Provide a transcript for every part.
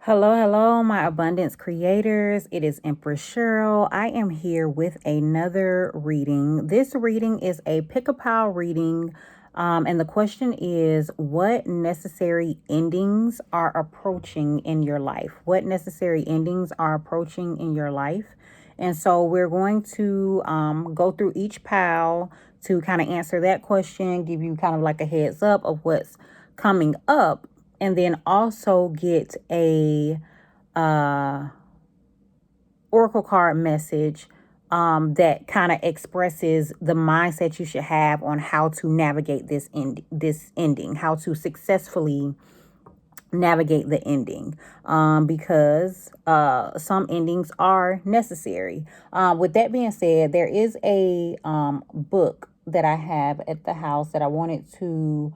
Hello, hello, my abundance creators. It is Empress Cheryl. I am here with another reading. This reading is a pick-a-pile reading. And the question is, what necessary endings are approaching in your life? What necessary endings are approaching in your life? And so we're going to go through each pile to kind of answer that question, give you kind of like a heads up of what's coming up, and then also get a oracle card message that kind of expresses the mindset you should have on how to navigate this ending, how to successfully navigate the ending, because some endings are necessary. With that being said, there is a book that I have at the house that I wanted to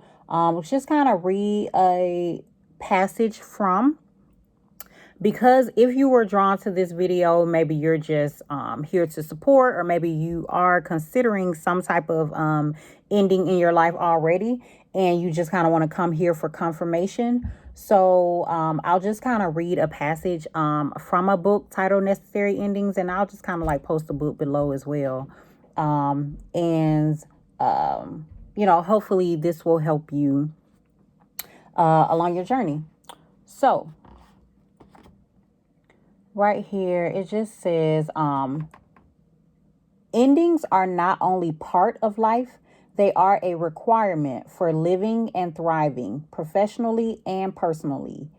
just kind of read a passage from, because if you were drawn to this video, maybe you're just here to support, or maybe you are considering some type of ending in your life already, and you just kind of want to come here for confirmation. So I'll just kind of read a passage from a book titled Necessary Endings, and I'll just kind of like post the book below as well. Hopefully this will help you along your journey. So right here, it just says, endings are not only part of life, they are a requirement for living and thriving professionally and personally.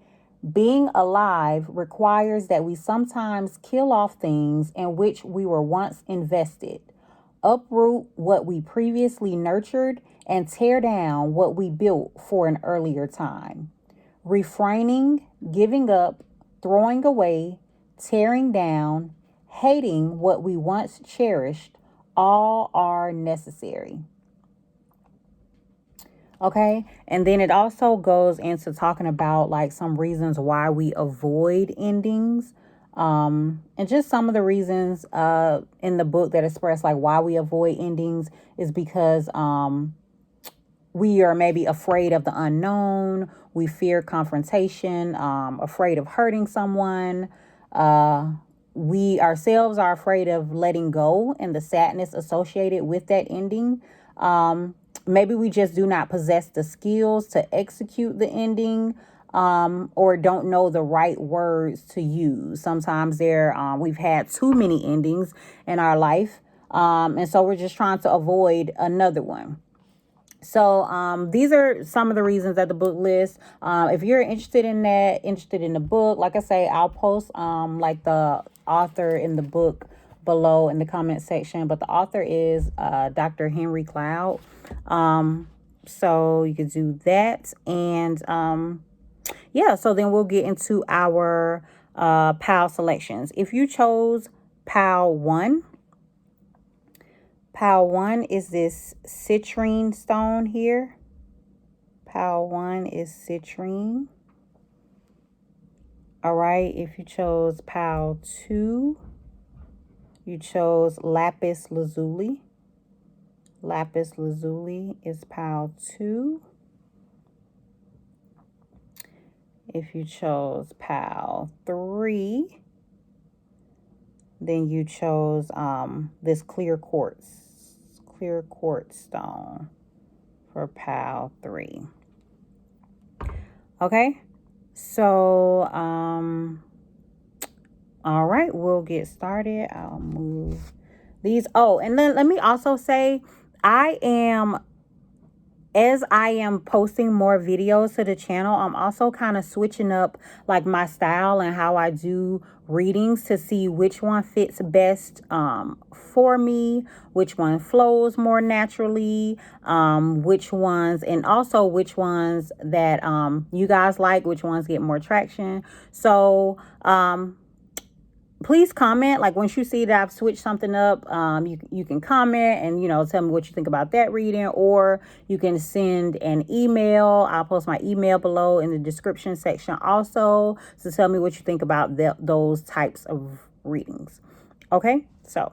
Being alive requires that we sometimes kill off things in which we were once invested, uproot what we previously nurtured, and tear down what we built for an earlier time. Refraining, giving up, throwing away, tearing down, hating what we once cherished, all are necessary. Okay. And then it also goes into talking about like some reasons why we avoid endings. And just some of the reasons in the book that express like why we avoid endings is because we are maybe afraid of the unknown. We fear confrontation, afraid of hurting someone. We ourselves are afraid of letting go and the sadness associated with that ending. Maybe we just do not possess the skills to execute the ending, or don't know the right words to use. Sometimes we've had too many endings in our life, and so we're just trying to avoid another one. So these are some of the reasons that the book lists. If you're interested in the book, like I say, I'll post like the author in the book below in the comment section. But the author is Dr. Henry Cloud. So you can do that. And so then we'll get into our pile selections. If you chose pile 1, Pile 1 is this citrine stone here. Pile 1 is citrine. All right. If you chose pile 2, you chose lapis lazuli. Lapis lazuli is pile 2. If you chose pile 3, then you chose this clear quartz stone for pile 3. Okay, so all right, we'll get started. I'll move these. Oh, and then let me also say, as I am posting more videos to the channel, I'm also kind of switching up like my style and how I do readings to see which one fits best for me, which one flows more naturally, which ones that you guys like, which ones get more traction. So please comment, like once you see that I've switched something up. You can comment and tell me what you think about that reading, or you can send an email. I'll post my email below in the description section also, so tell me what you think about those types of readings. Okay, so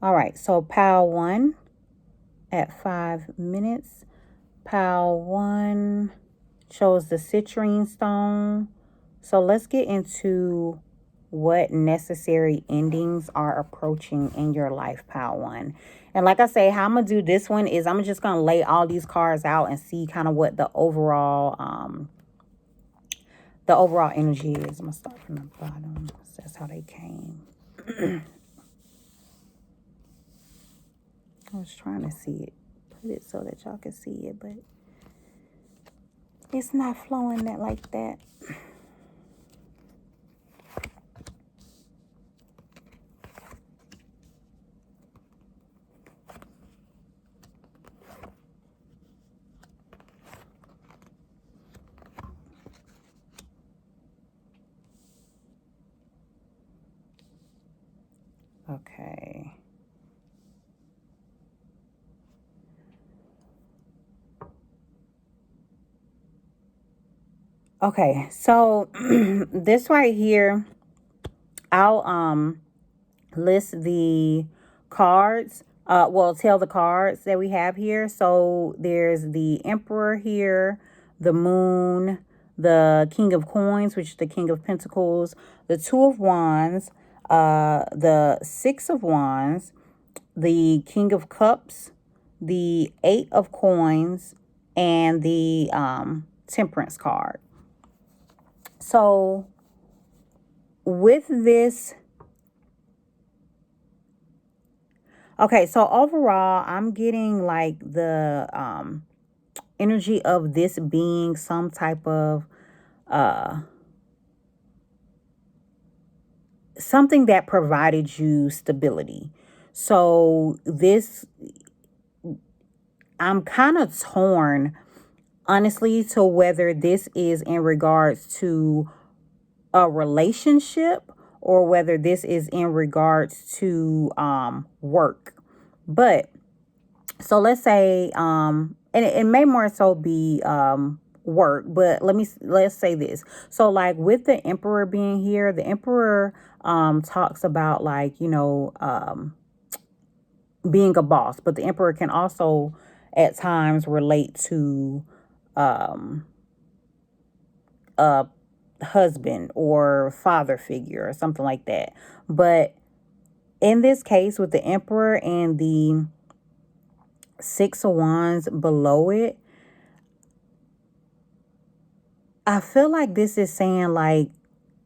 all right, so pile 1, at 5 minutes. Pile 1 chose the citrine stone. So let's get into what necessary endings are approaching in your life, pile 1. And like I say, how I'm gonna do this one is I'm just gonna lay all these cards out and see kind of what the overall energy is. I'm gonna start from the bottom. That's how they came. I was trying to see it, put it so that y'all can see it, but it's not flowing that like that. Okay. Okay, so this right here, I'll list the cards. Well, tell the cards that we have here. So there's the Emperor here, the Moon, the King of Coins, which is the King of Pentacles, the Two of Wands, the Six of Wands, the King of Cups, the Eight of Coins, and the Temperance card. So with this, okay, so overall, I'm getting like the energy of this being some type of something that provided you stability. So this, I'm kind of torn, honestly, to whether this is in regards to a relationship or whether this is in regards to work. But so let's say and it may more so be work, but let's say this. So like with the Emperor being here, the Emperor talks about like, being a boss, but the Emperor can also at times relate to a husband or father figure or something like that. But in this case with the Emperor and the Six of Wands below it, I feel like this is saying like,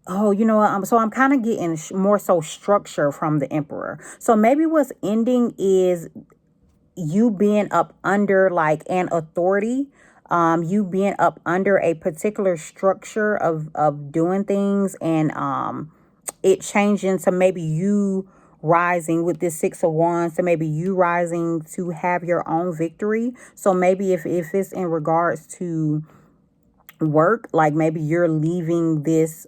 oh, you know what? So I'm kind of getting more so structure from the Emperor. So maybe what's ending is you being up under like an authority, you being up under a particular structure of doing things, and it changing to maybe you rising with this Six of Wands, to maybe you rising to have your own victory. So maybe if it's in regards to work, like maybe you're leaving this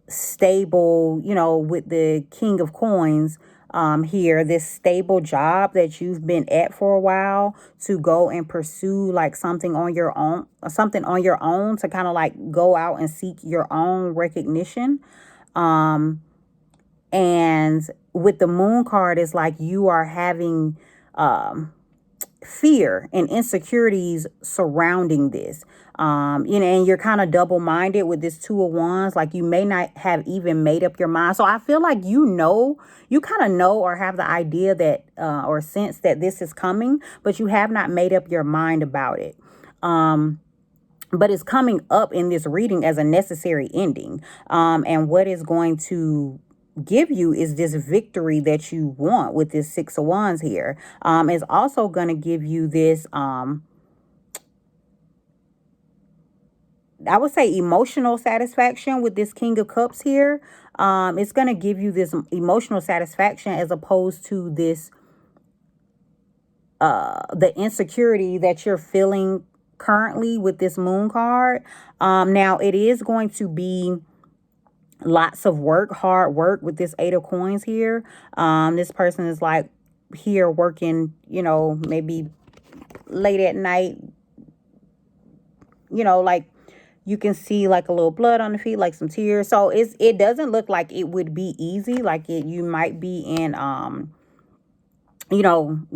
stable, with the King of Coins here, this stable job that you've been at for a while, to go and pursue like something on your own, to kind of like go out and seek your own recognition. And with the Moon card, it's like you are having fear and insecurities surrounding this. And you're kind of double-minded with this Two of Wands. Like you may not have even made up your mind. So I feel like you kind of know or have the idea that or sense that this is coming, but you have not made up your mind about it. But it's coming up in this reading as a necessary ending. And what is going to give you is this victory that you want with this Six of Wands here. Is also going to give you this, I would say, emotional satisfaction with this King of Cups here. It's going to give you this emotional satisfaction as opposed to this, the insecurity that you're feeling currently with this Moon card. Now it is going to be lots of work, hard work with this Eight of Coins here. This person is like here working, maybe late at night, like you can see like a little blood on the feet, like some tears. So it doesn't look like it would be easy. Like you might be in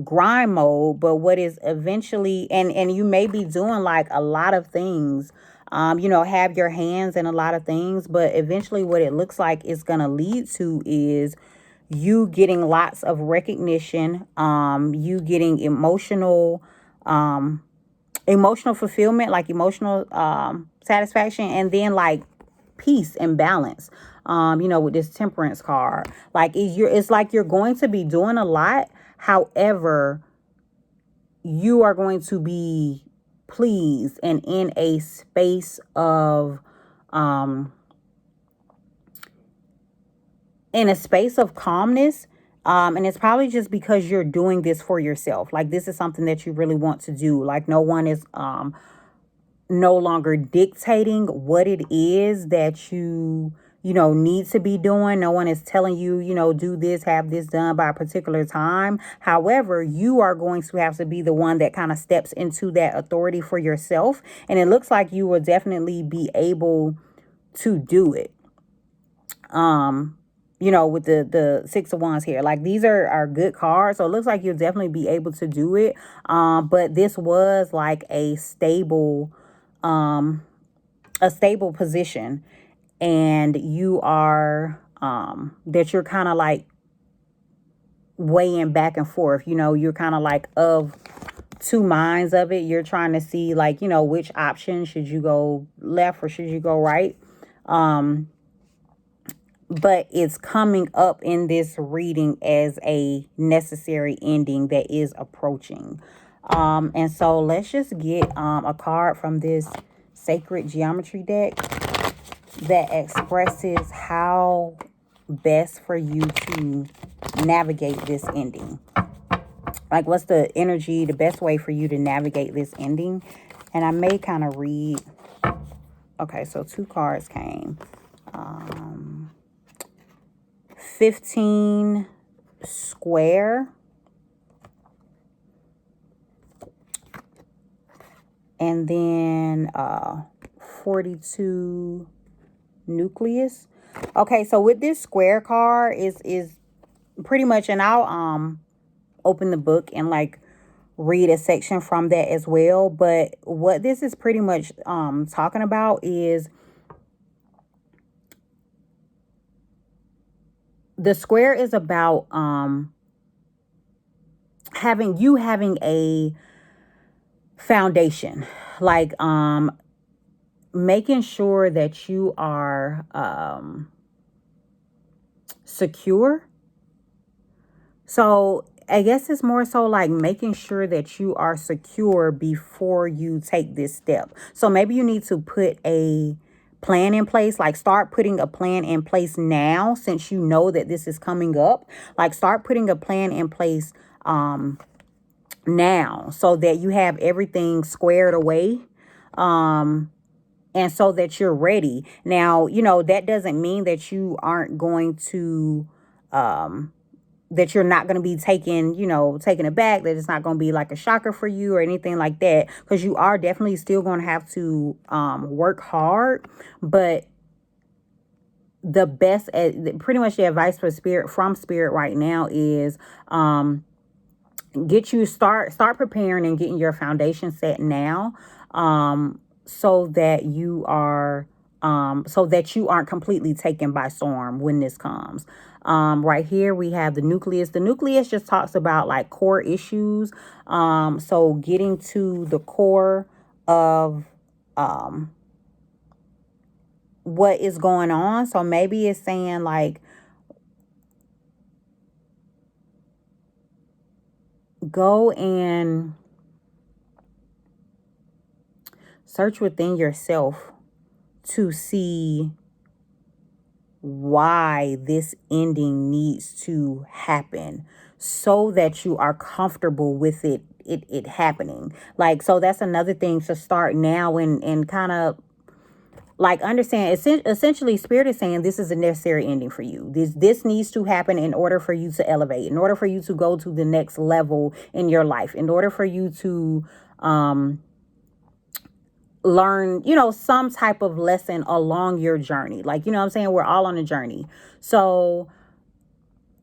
grind mode, but what is eventually, and you may be doing like a lot of things, have your hands in a lot of things, but eventually what it looks like it's going to lead to is you getting lots of recognition, you getting emotional fulfillment, like emotional satisfaction, and then like peace and balance. With this temperance card, like it's like you're going to be doing a lot. However, you are going to be pleased and in a space of calmness. And it's probably just because you're doing this for yourself. Like this is something that you really want to do. Like no one is no longer dictating what it is that you need to be doing. No one is telling you, do this, have this done by a particular time. However, you are going to have to be the one that kind of steps into that authority for yourself. And it looks like you will definitely be able to do it. With the Six of Wands here, like these are good cards. So it looks like you'll definitely be able to do it. But this was like a stable position, and you are that you're kind of like weighing back and forth. You're kind of like of two minds of it. You're trying to see like, which option, should you go left or should you go right. But it's coming up in this reading as a necessary ending that is approaching. And so let's just get a card from this sacred geometry deck that expresses how best for you to navigate this ending. Like, what's the energy, the best way for you to navigate this ending? And I may kind of read. Okay, so 2 cards came. 15 square. And then 42 nucleus. Okay, so with this square card is pretty much, and I'll open the book and like read a section from that as well. But what this is pretty much talking about is the square is about having a foundation, like making sure that you are secure. So I guess it's more so like making sure that you are secure before you take this step. So maybe you need to put a plan in place, like start putting a plan in place now, since you know that this is coming up. Like start putting a plan in place now, so that you have everything squared away. And so that you're ready. Now, that doesn't mean that you aren't going to that you're not going to be taken aback, that it's not going to be like a shocker for you or anything like that, because you are definitely still going to have to work hard. But the best, pretty much the advice from spirit right now is start preparing and getting your foundation set now, so that you aren't completely taken by storm when this comes. Right here we have the nucleus. The nucleus just talks about like core issues. So getting to the core of what is going on. So maybe it's saying like, go and search within yourself to see why this ending needs to happen, so that you are comfortable with it happening. Like, so that's another thing to start now, and kind of like understand. Essentially, spirit is saying this is a necessary ending for you. This needs to happen in order for you to elevate, in order for you to go to the next level in your life, in order for you to learn, some type of lesson along your journey. Like, what I'm saying? We're all on a journey. So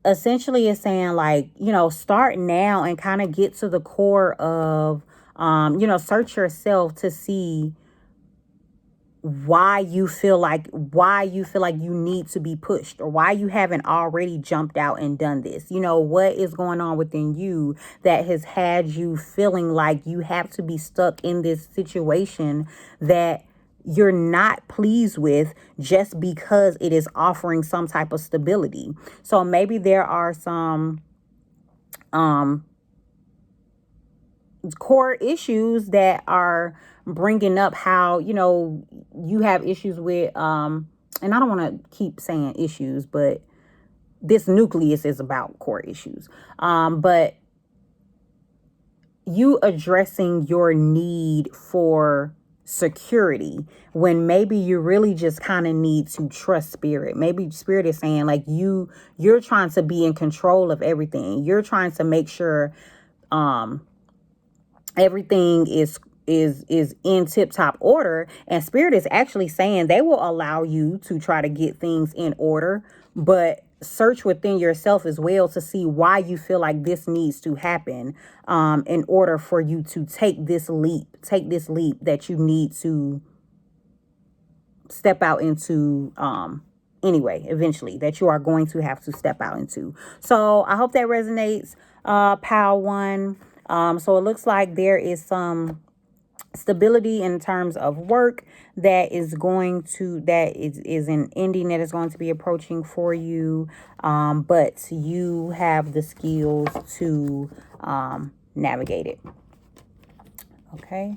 essentially it's saying like, start now and kind of get to the core of, search yourself to see why you feel like you need to be pushed, or why you haven't already jumped out and done this. What is going on within you that has had you feeling like you have to be stuck in this situation that you're not pleased with, just because it is offering some type of stability. So maybe there are some core issues that are bringing up how you have issues with and I don't want to keep saying issues, but this nucleus is about core issues, but you addressing your need for security, when maybe you really just kind of need to trust spirit. Maybe spirit is saying like you're trying to be in control of everything. You're trying to make sure everything is in tip-top order, and spirit is actually saying they will allow you to try to get things in order, but search within yourself as well to see why you feel like this needs to happen, in order for you to take this leap that you need to step out into, anyway, eventually, that you are going to have to step out into. So I hope that resonates, Pal One. So it looks like there is some stability in terms of work that is an ending that is going to be approaching for you. But you have the skills to navigate it. Okay.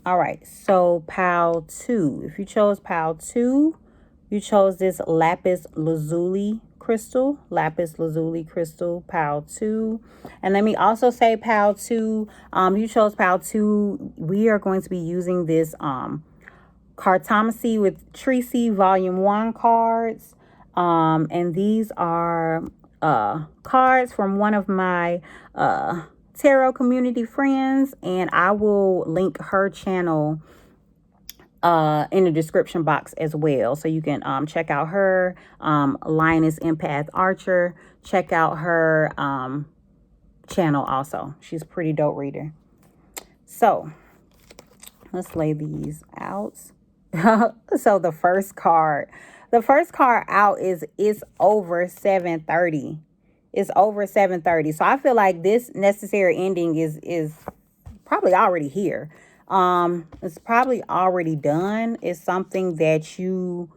All right. So Pal 2, if you chose Pal 2, you chose this lapis lazuli crystal, Pal 2. And let me also say, Pal 2, you chose Pal 2. We are going to be using this Cartomancy with Tricey Volume 1 cards. And these are cards from one of my tarot community friends, and I will link her channel in the description box as well, so you can check out her Lioness Empath Archer. Check out her channel also. She's a pretty dope reader. So let's lay these out. So the first card out is it's over 7:30. It's over 7:30. So I feel like this necessary ending is probably already here. It's probably already done. It's something that you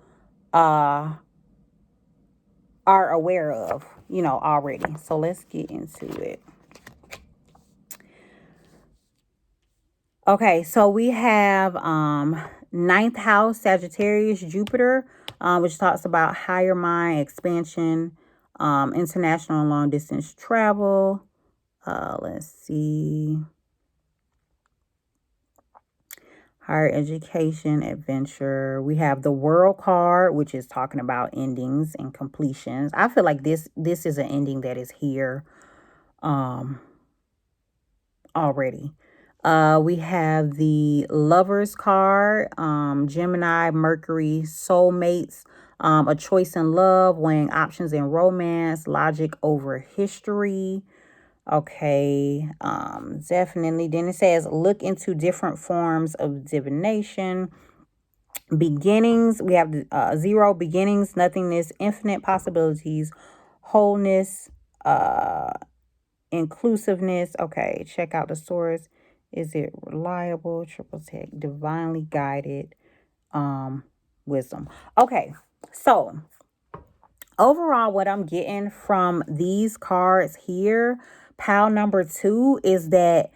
are aware of, already. So let's get into it. Okay, so we have ninth house Sagittarius Jupiter, which talks about higher mind expansion, international and long distance travel. Let's see. Higher education, adventure. We have the World card, which is talking about endings and completions. I feel like this is an ending that is here already. We have the Lovers card, Gemini, Mercury, soulmates, a choice in love, weighing options in romance, logic over history. Okay, definitely. Then it says look into different forms of divination. Beginnings, we have zero, beginnings, nothingness, infinite possibilities, wholeness, inclusiveness. Okay, check out the source. Is it reliable? Triple tech, divinely guided, wisdom. Okay, so overall, what I'm getting from these cards here, Pal number 2, is that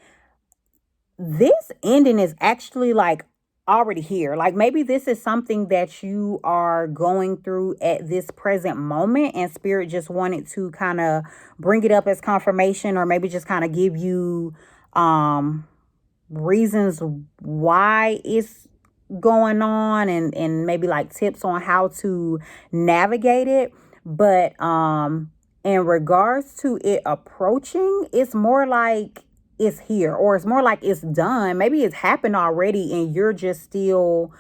this ending is actually like already here. Like maybe this is something that you are going through at this present moment, and spirit just wanted to kind of bring it up as confirmation, or maybe just kind of give you reasons why it's going on, and maybe like tips on how to navigate it. But in regards to it approaching, it's more like it's here, or it's more like it's done. Maybe it's happened already and you're just still,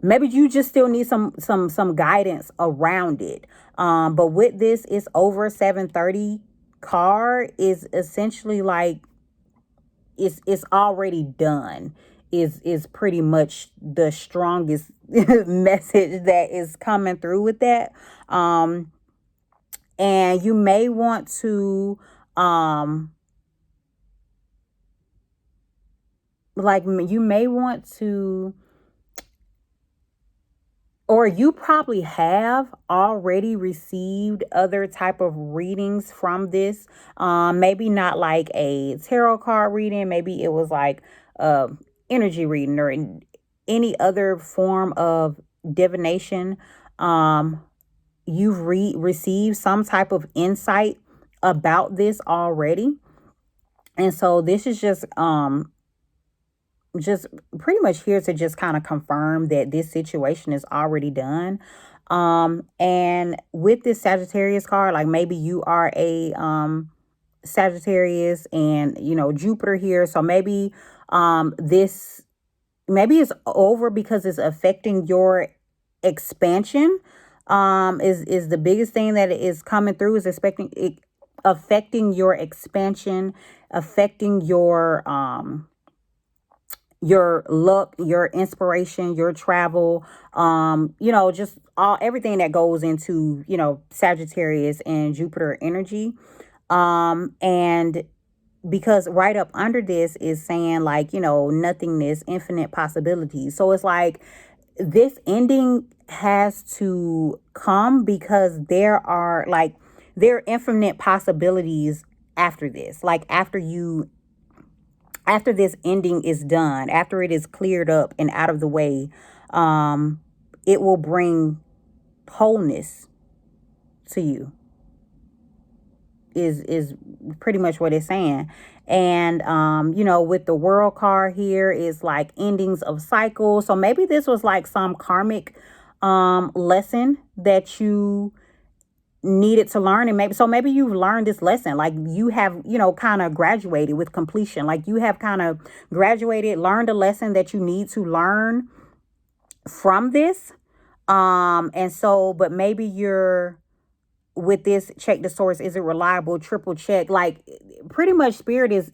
maybe you just still need some guidance around it. But with this, it's over 730 card is essentially like it's already done. Is pretty much the strongest message that is coming through with that. And you may want to you may want to, or you probably have already received other type of readings from this. Maybe not like a tarot card reading. Maybe it was like energy reading or any other form of divination. You've received some type of insight about this already. And so this is just pretty much here to just kind of confirm that this situation is already done. And with this Sagittarius card, like maybe you are a Sagittarius and Jupiter here. So maybe this maybe it's over because it's affecting your expansion. Is the biggest thing that is coming through, is affecting your expansion, affecting your luck, your inspiration, your travel, just everything that goes into, Sagittarius and Jupiter energy. And because right up under this is saying like, nothingness, infinite possibilities. So it's like this ending has to come because there are infinite possibilities after this. Like after this ending is done, after it is cleared up and out of the way, it will bring wholeness to you, is pretty much what it's saying. And with the World card here is like endings of cycles. So maybe this was like some karmic lesson that you needed to learn, and maybe you've learned this lesson, like you have kind of graduated with completion, like you have kind of graduated, learned a lesson that you need to learn from this. And so, but maybe you're with this, check the source, is it reliable, triple check, like pretty much spirit is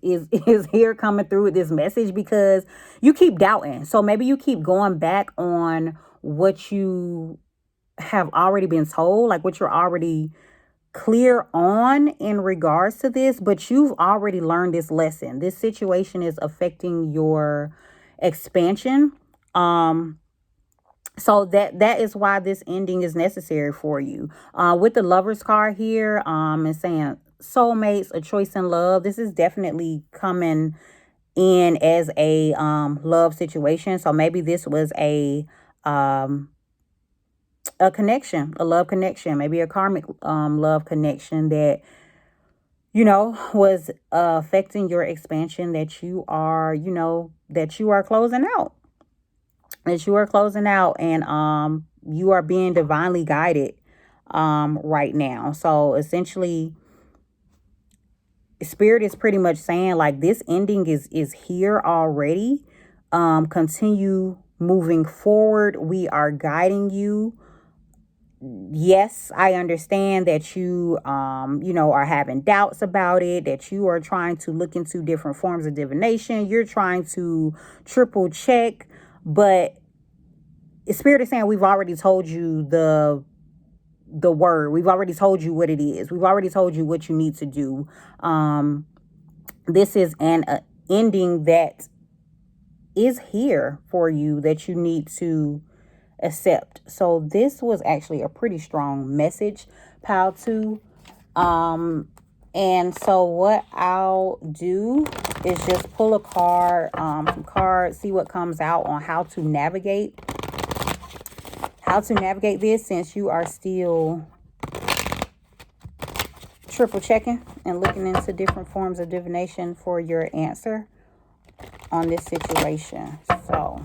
here coming through with this message because you keep doubting. So maybe you keep going back on what you have already been told, like what you're already clear on in regards to this, but you've already learned this lesson. This situation is affecting your expansion. So that is why this ending is necessary for you. With the Lovers card here, and saying soulmates, a choice in love. This is definitely coming in as a love situation. So maybe this was a connection, a love connection, maybe a karmic love connection that was affecting your expansion, that you are closing out, and you are being divinely guided right now. So essentially, spirit is pretty much saying like this ending is here already. Continue moving forward. We are guiding you. Yes, I understand that you, are having doubts about it, that you are trying to look into different forms of divination. You're trying to triple check, but Spirit is saying we've already told you the word. We've already told you what it is. We've already told you what you need to do. This is an ending that is here for you that you need to accept. So this was actually a pretty strong message, pile 2. And so what I'll do is just pull a card, some cards, see what comes out on how to navigate this, since you are still triple checking and looking into different forms of divination for your answer on this situation. So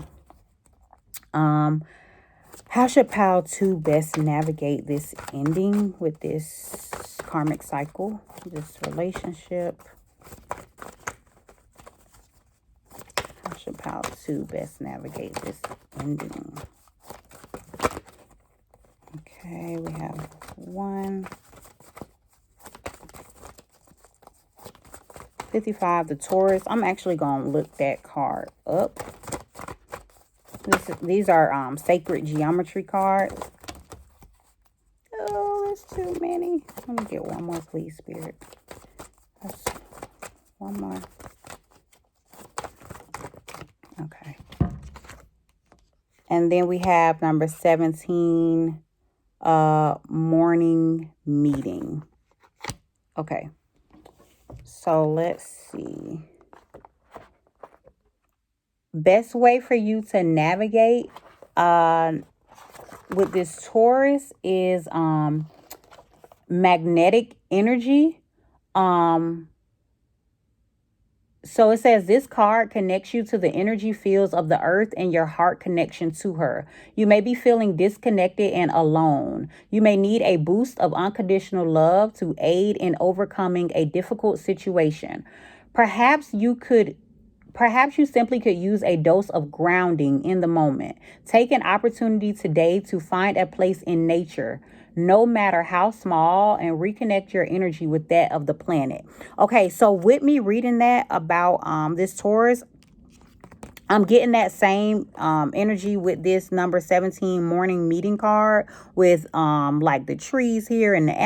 How should Pile 2 best navigate this ending with this karmic cycle, this relationship? How should Pile 2 best navigate this ending? Okay, we have 1. 55, the Taurus. I'm actually going to look that card up. These are sacred geometry cards. Oh, there's too many. Let me get one more, please, Spirit. That's one more. Okay. And then we have number 17, morning meeting. Okay. So let's see. Best way for you to navigate with this Taurus is magnetic energy. So it says this card connects you to the energy fields of the earth and your heart connection to her. You may be feeling disconnected and alone. You may need a boost of unconditional love to aid in overcoming a difficult situation. Perhaps you simply could use a dose of grounding in the moment. Take an opportunity today to find a place in nature, no matter how small, and reconnect your energy with that of the planet. Okay, so with me reading that about this Taurus, I'm getting that same energy with this number 17 morning meeting card with like the trees here and the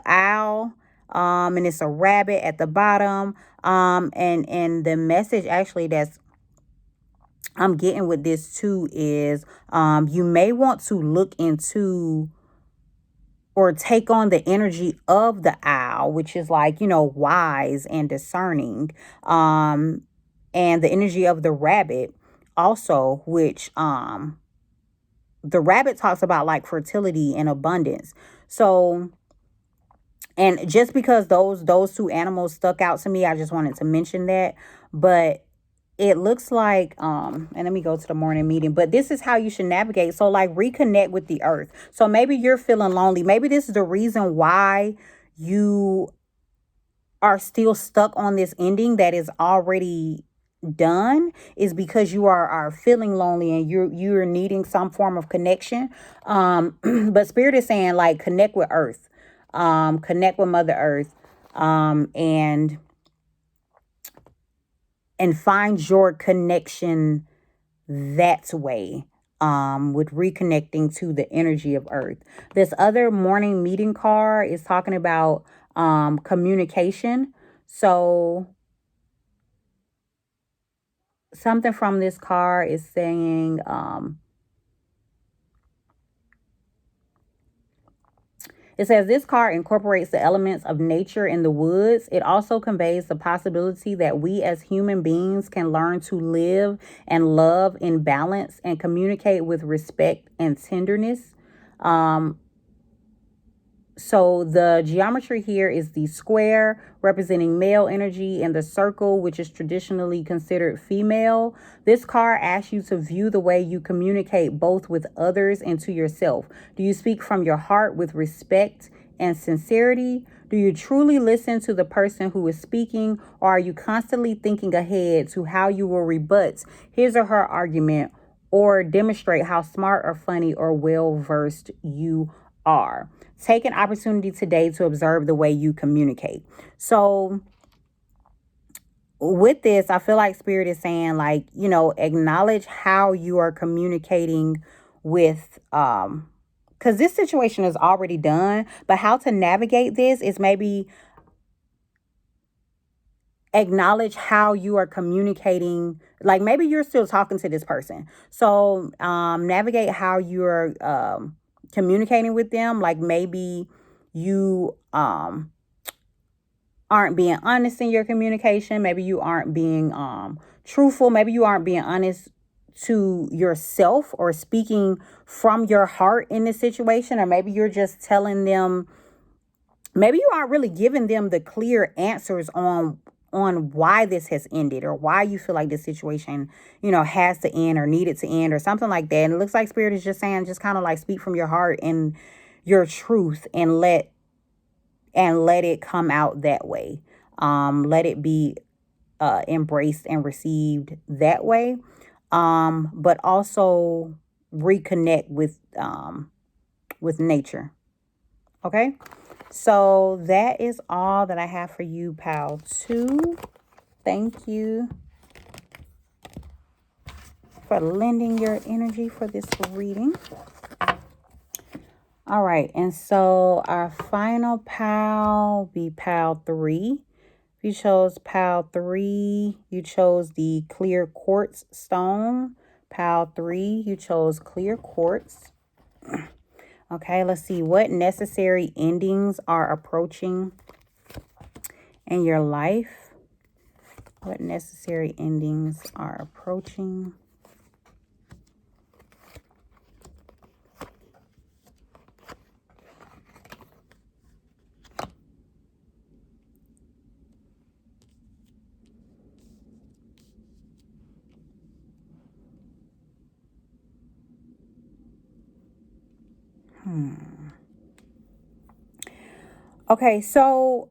owl, and it's a rabbit at the bottom. And the message actually that's I'm getting with this too is you may want to look into or take on the energy of the owl, which is like, wise and discerning. And the energy of the rabbit also, which the rabbit talks about like fertility and abundance. So, and just because those two animals stuck out to me, I just wanted to mention that. But it looks like and let me go to the morning meeting, but this is how you should navigate. So like reconnect with the earth. So maybe you're feeling lonely. Maybe this is the reason why you are still stuck on this ending that is already done, is because you are feeling lonely and you're needing some form of connection. But Spirit is saying like connect with earth, connect with Mother Earth, and find your connection that way, with reconnecting to the energy of earth. This other morning meeting card is talking about communication. So something from this card is saying it says this card incorporates the elements of nature in the woods. It also conveys the possibility that we as human beings can learn to live and love in balance and communicate with respect and tenderness. So the geometry here is the square representing male energy and the circle, which is traditionally considered female. This card asks you to view the way you communicate both with others and to yourself. Do you speak from your heart with respect and sincerity? Do you truly listen to the person who is speaking, or are you constantly thinking ahead to how you will rebut his or her argument or demonstrate how smart or funny or well-versed you are? Take an opportunity today to observe the way you communicate. So with this, I feel like Spirit is saying like, acknowledge how you are communicating with, because this situation is already done, but how to navigate this is maybe acknowledge how you are communicating. Like maybe you're still talking to this person. So navigate how you're communicating with them. Like maybe you aren't being honest in your communication. Maybe you aren't being truthful. Maybe you aren't being honest to yourself or speaking from your heart in this situation. Or maybe you're just telling them, maybe you aren't really giving them the clear answers on on why this has ended, or why you feel like this situation, has to end or needed to end or something like that. And it looks like Spirit is just saying, just kind of like speak from your heart and your truth, and let it come out that way. Let it be embraced and received that way. But also reconnect with nature. Okay. So that is all that I have for you, pal 2. Thank you for lending your energy for this reading. All right. And so our final pal be pal 3. If you chose pal 3, you chose the clear quartz stone. Pal 3, you chose clear quartz. Okay, let's see what necessary endings are approaching in your life. What necessary endings are approaching? Okay, so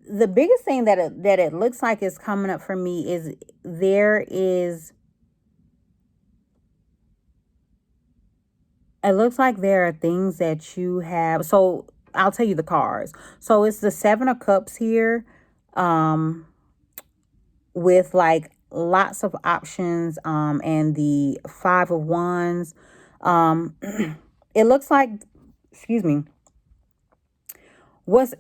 the biggest thing that it looks like is coming up for me is it looks like there are things that you have. So I'll tell you the cards. So it's the 7 of Cups here, with like lots of options, and the 5 of Wands. It looks like, excuse me, what's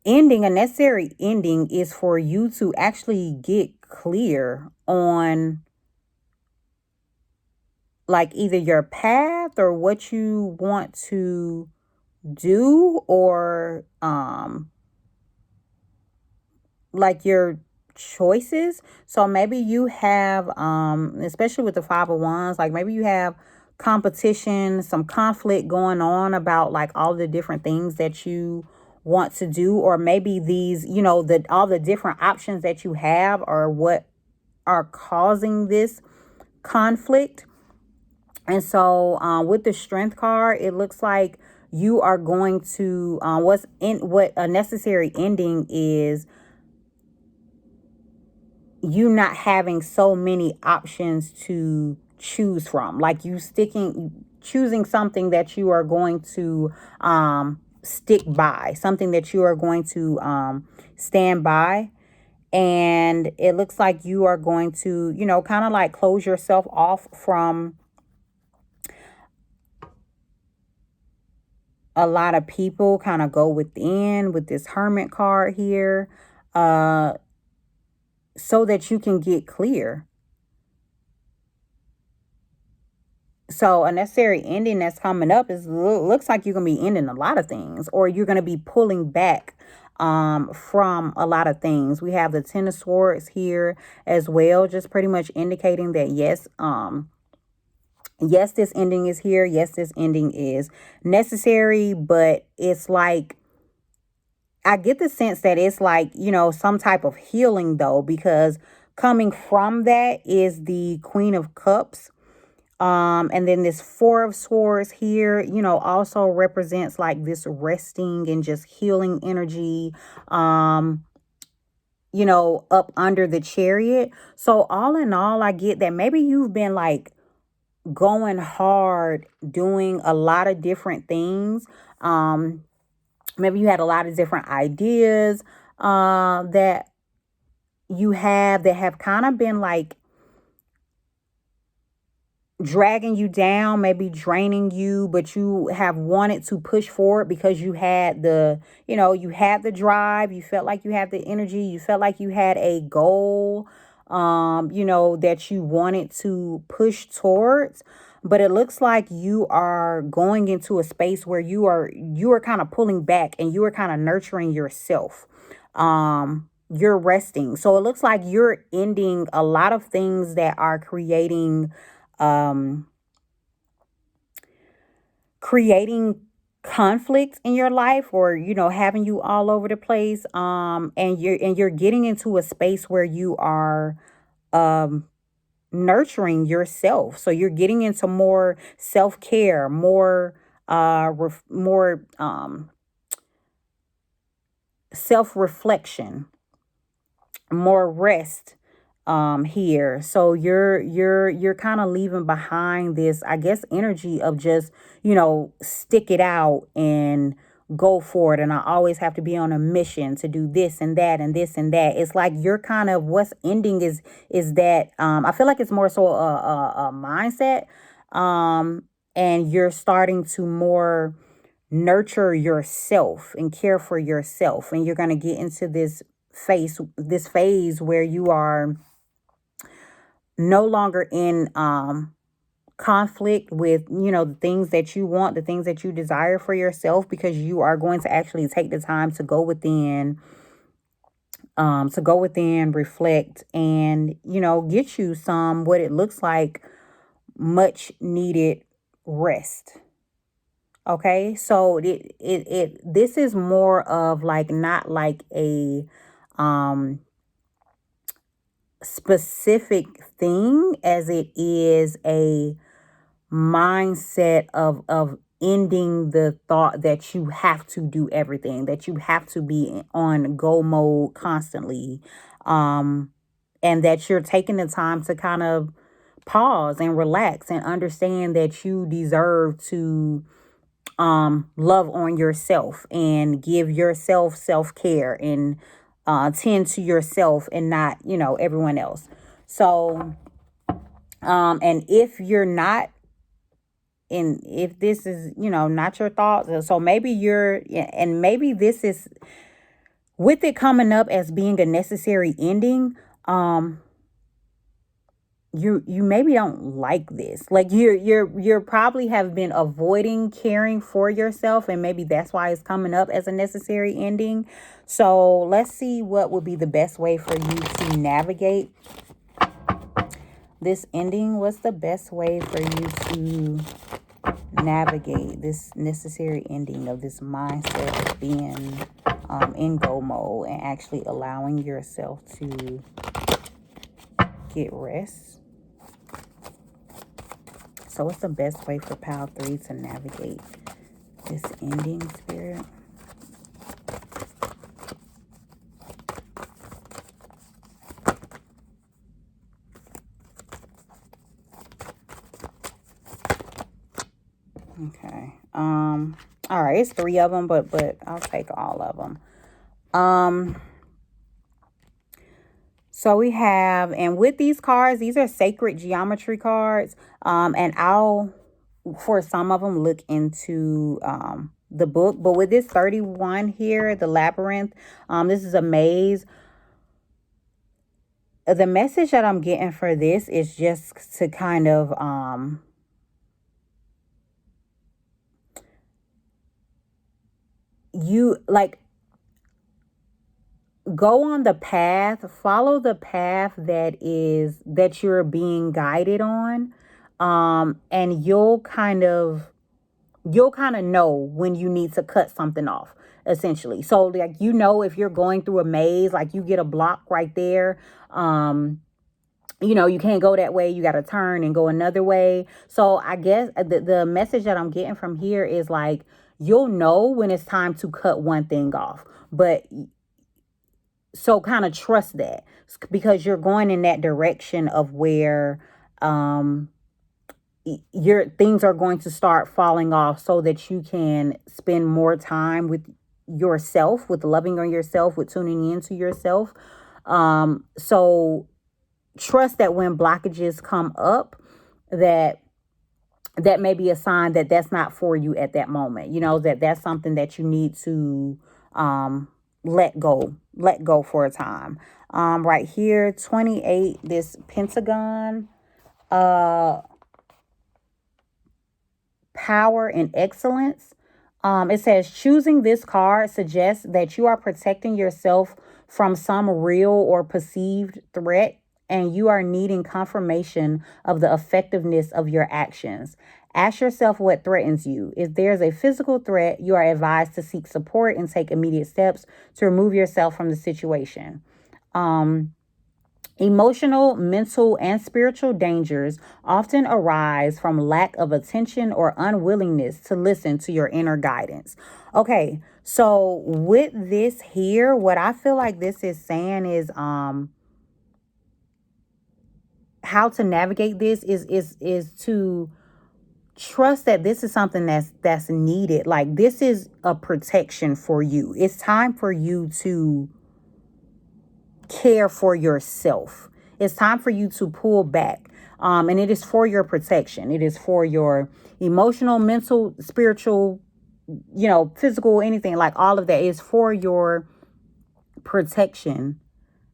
ending, a necessary ending, is for you to actually get clear on like either your path or what you want to do, or like your choices. So maybe you have, especially with the 5 of Wands, like maybe you have competition, some conflict going on about like all the different things that you want to do, or maybe these, all the different options that you have are what are causing this conflict. And so with the Strength card, it looks like you are going to, what a necessary ending is, you not having so many options to choose from, like you choosing something that you are going to stick by, something that you are going to stand by. And it looks like you are going to, kind of like close yourself off from a lot of people, kind of go within with this Hermit card here, so that you can get clear. So a necessary ending that's coming up looks like you're going to be ending a lot of things, or you're going to be pulling back from a lot of things. We have the 10 of Swords here as well, just pretty much indicating that yes, this ending is here. Yes, this ending is necessary, but it's like, I get the sense that it's like, some type of healing though, because coming from that is the Queen of Cups. And then this 4 of Swords here, also represents like this resting and just healing energy, up under the Chariot. So all in all, I get that maybe you've been like going hard, doing a lot of different things. Maybe you had a lot of different ideas, that you have that have kind of been like dragging you down, maybe draining you, but you have wanted to push forward because you had you had the drive, you felt like you had the energy, you felt like you had a goal, that you wanted to push towards. But it looks like you are going into a space where you are kind of pulling back, and you are kind of nurturing yourself. You're resting. So it looks like you're ending a lot of things that are um creating conflict in your life, or having you all over the place, and you're getting into a space where you are um nurturing yourself. So you're getting into more self-care, more self-reflection, more rest here. So you're kind of leaving behind this, I guess, energy of just stick it out and go for it, and I always have to be on a mission to do this and that and this and that. It's like you're kind of, what's ending is that, I feel like it's more so a mindset, and you're starting to more nurture yourself and care for yourself, and you're going to get into this phase where you are no longer in conflict with the things that you want, the things that you desire for yourself, because you are going to actually take the time to go within, reflect, and get you some, what it looks like, much needed rest. Okay, so this is more of like, not like a specific thing, as it is a mindset of ending the thought that you have to do everything, that you have to be on go mode constantly, and that you're taking the time to kind of pause and relax and understand that you deserve to love on yourself and give yourself self-care, and tend to yourself, and not everyone else. So and if you're not, and if this is not your thoughts, so maybe and maybe this is, with it coming up as being a necessary ending, you maybe don't like this. Like, you're probably have been avoiding caring for yourself, and maybe that's why it's coming up as a necessary ending. So let's see what would be the best way for you to navigate this ending. What's the best way for you to navigate this necessary ending of this mindset of being in go mode, and actually allowing yourself to get rest? So what's the best way for Pile 3 to navigate this ending, Spirit? Okay. All right, it's 3 of them, but I'll take all of them. So we have, and with these cards, these are sacred geometry cards. And I'll, for some of them, look into the book. But with this 31 here, the labyrinth, this is a maze. The message that I'm getting for this is just to kind of you like go on the path, follow the path that you're being guided on, and you'll kind of know when you need to cut something off, essentially. So like, if you're going through a maze, like you get a block right there, you can't go that way, you got to turn and go another way. So I guess the message that I'm getting from here is like, you'll know when it's time to cut one thing off, but so kind of trust that, because you're going in that direction of where your things are going to start falling off, so that you can spend more time with yourself, with loving on yourself, with tuning into yourself. So trust that when blockages come up, that may be a sign that that's not for you at that moment. That's something that you need to let go for a time. Right here, 28, this pentagon, power and excellence. It says choosing this card suggests that you are protecting yourself from some real or perceived threat, and you are needing confirmation of the effectiveness of your actions. Ask yourself what threatens you. If there's a physical threat, you are advised to seek support and take immediate steps to remove yourself from the situation. Emotional, mental, and spiritual dangers often arise from lack of attention or unwillingness to listen to your inner guidance. Okay, so with this here, what I feel like this is saying is how to navigate this is to trust that this is something that's needed. Like, this is a protection for you. It's time for you to care for yourself. It's time for you to pull back. And it is for your protection. It is for your emotional, mental, spiritual, physical, anything, like all of that is for your protection,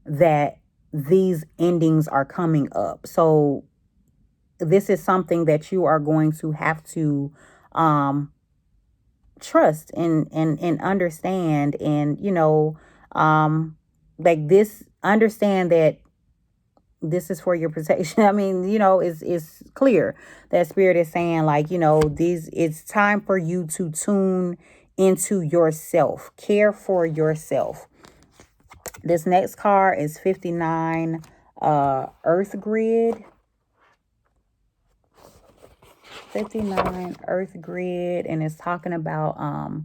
that these endings are coming up. So this is something that you are going to have to trust and understand, and like this, understand that this is for your protection. I mean, it's clear that spirit is saying, like, it's time for you to tune into yourself, care for yourself. This next card is 59, Earth Grid. 59, Earth Grid, and it's talking about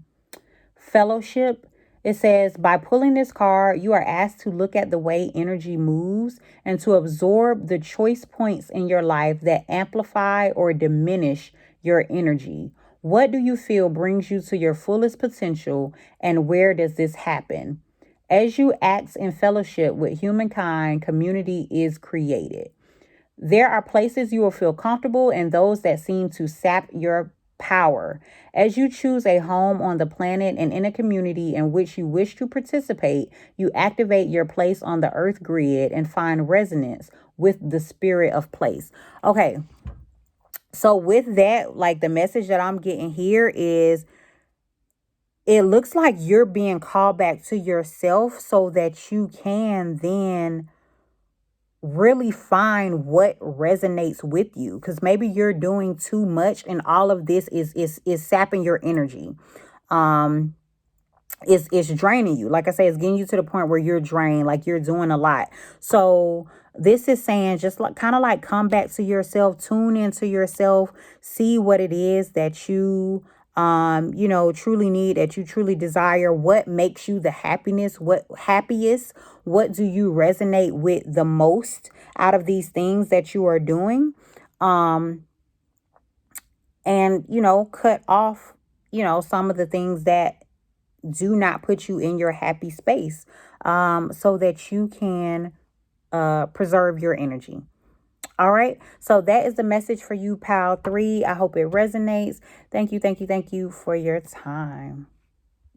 fellowship. It says, by pulling this card, you are asked to look at the way energy moves and to absorb the choice points in your life that amplify or diminish your energy. What do you feel brings you to your fullest potential, and where does this happen? As you act in fellowship with humankind, community is created. There are places you will feel comfortable and those that seem to sap your power. As you choose a home on the planet and in a community in which you wish to participate, you activate your place on the earth grid and find resonance with the spirit of place. Okay, so with that, like, the message that I'm getting here is, it looks like you're being called back to yourself so that you can then really find what resonates with you, because maybe you're doing too much and all of this is sapping your energy. It's draining you. Like I say, it's getting you to the point where you're drained, like you're doing a lot. So this is saying, just like, kind of like, come back to yourself, tune into yourself, see what it is that you truly need, that you truly desire, what makes you the happiest, what do you resonate with the most out of these things that you are doing. And cut off some of the things that do not put you in your happy space, so that you can preserve your energy. All right. So that is the message for you, Pal 3. I hope it resonates. Thank you for your time.